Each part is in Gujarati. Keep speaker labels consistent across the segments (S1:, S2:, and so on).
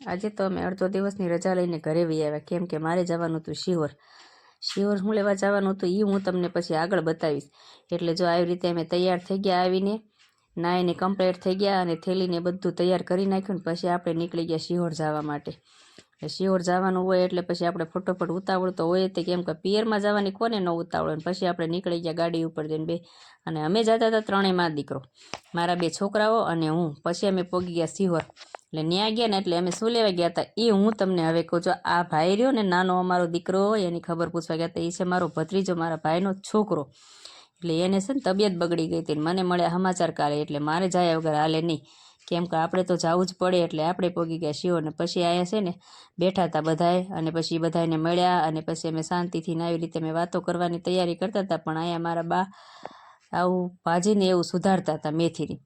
S1: આજે તો અમે અડધો દિવસની રજા લઈને ઘરે વહી આવ્યા, કેમ કે મારે જવાનું હતું શિહોર. શિહોર હું લેવા જવાનું હતું એ હું તમને પછી આગળ બતાવીશ. એટલે જો આવી રીતે અમે તૈયાર થઈ ગયા, આવીને નાઈને કમ્પ્લીટ થઈ ગયા અને થેલીને બધું તૈયાર કરી નાખ્યું ને પછી આપણે નીકળી ગયા શિહોર જવા માટે. શિહોર જવાનું હોય એટલે પછી આપણે ફટોફટ ઉતાવળ તો હોય તે, કેમ કે પિયરમાં જવાની કોને ન ઉતાવળ. અને પછી આપણે નીકળી ગયા ગાડી ઉપર જઈને બે, અને અમે જતા હતા ત્રણેય માં દીકરો, મારા બે છોકરાઓ અને હું. પછી અમે પહોંચી ગયા શિહોર. એટલે ન્યા ગયા ને એટલે અમે શું લેવા ગયા હતા એ હું તમને હવે કહું છું. આ ભાઈ રહ્યો ને નાનો અમારો દીકરો હોય એની ખબર પૂછવા ગયા હતા. એ છે મારો ભત્રીજો, મારા ભાઈનો છોકરો. એટલે એને છે ને તબિયત બગડી ગઈ હતી, મને મળ્યા સમાચાર કાલે. એટલે મારે જાય વગર હાલે નહીં, કેમ કે આપણે તો જવું જ પડે. એટલે આપણે પહોંચી ગયા શિહોર. ને પછી અહીંયા છે ને બેઠા હતા બધાએ, અને પછી બધાને મળ્યા અને પછી અમે શાંતિથી આવી રીતે મેં વાતો કરવાની તૈયારી કરતા હતા. પણ અહીંયા મારા બા આવું ભાજીને એવું સુધારતા હતા મેથીની.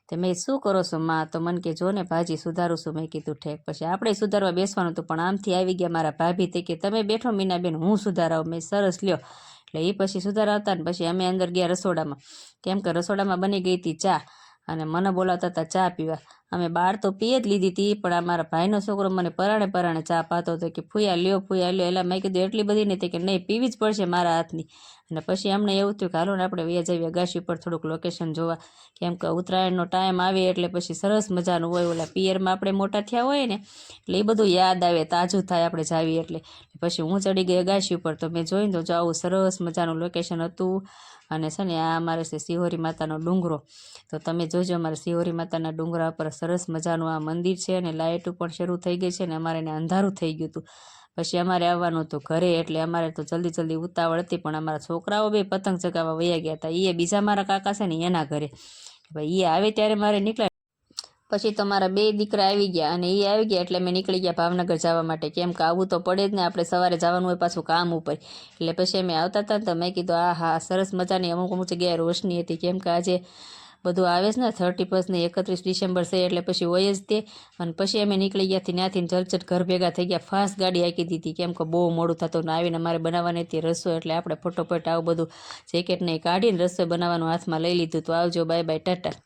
S1: તે મેં શું કરો છો માં? તો મને કે જો ને ભાજી સુધારું છું. મેં કીધું ઠેક. પછી આપણે સુધારવા બેસવાનું હતું, પણ આમથી આવી ગયા મારા ભાભી તે કે તમે બેઠો મીનાબેન, હું સુધારાવ. મેં સરસ લ્યો. એટલે એ પછી સુધારાવતા ને પછી અમે અંદર ગયા રસોડામાં, કેમ કે રસોડામાં બની ગઈ હતી ચા, અને મને બોલાવતા હતા ચા પીવા. અમે બહાર તો પીએ જ લીધી હતી, પણ આ મારા ભાઈનો છોકરો મને પરાણે ચા પાતો હતો કે ફૂયા લ્યો ફૂયા લ્યો. એટલે મેં કીધું એટલી બધી નથી, કે નહીં પીવી જ પડશે મારા હાથની. અને પછી અમને એવું થયું કે હાલો ને આપણે વયા જઈએ અગાશી પર થોડુંક લોકેશન જોવા, કેમ કે ઉત્તરાયણનો ટાઈમ આવે એટલે પછી સરસ મજાનું હોય. ઓલા પિયરમાં આપણે મોટા થયા હોય ને એટલે એ બધું યાદ આવે, તાજું થાય આપણે જાવી એટલે. પછી હું ચડી ગઈ અગાશી ઉપર, તો મેં જોઈને તો આવું સરસ મજાનું લોકેશન હતું. અને છે ને આ અમારે છે શિહોરી માતાનો ડુંગરો. તો તમે જોજો અમારે શિહોરી માતાના ડુંગરા પર સરસ મજાનું આ મંદિર છે, અને લાઇટો પણ શરૂ થઈ ગઈ છે, ને અમારે એને અંધારું થઈ ગયું હતું. પછી અમારે આવવાનું હતું ઘરે, એટલે અમારે તો જલ્દી ઉતાવળ હતી. પણ અમારા છોકરાઓ બે પતંગ ચગાવવા વયા ગયા હતા. એ બીજા મારા કાકા છે ને એના ઘરે. ભાઈ એ આવે ત્યારે મારે નીકળ્યા. પછી તો મારા બે દીકરા આવી ગયા, અને એ આવી ગયા એટલે મેં નીકળી ગયા ભાવનગર જવા માટે, કેમ કે આવવું તો પડે જ ને, આપણે સવારે જવાનું હોય પાછું કામ ઉપર. એટલે પછી અમે આવતા હતા તો મેં કીધું આ હા સરસ મજાની અમુક જગ્યાએ રોશની હતી, કેમ કે આજે બધું આવે છે ને 31 ને 31 ડિસેમ્બર છે, એટલે પછી હોય જ તે. અને પછી અમે નીકળી ગયા ત્યાંથી જલચટ ઘર ભેગા થઈ ગયા. ફાસ્ટ ગાડી હાંકી દીધી, કેમ કે બહુ મોડું થતું ને આવીને અમારે બનાવવાની હતી રસોઈ. એટલે આપણે ફટોફટ આવું બધું જેકેટ ને કાઢીને રસોઈ બનાવવાનું હાથમાં લઈ લીધું. તો આવજો, બાય બાય, ટાટા.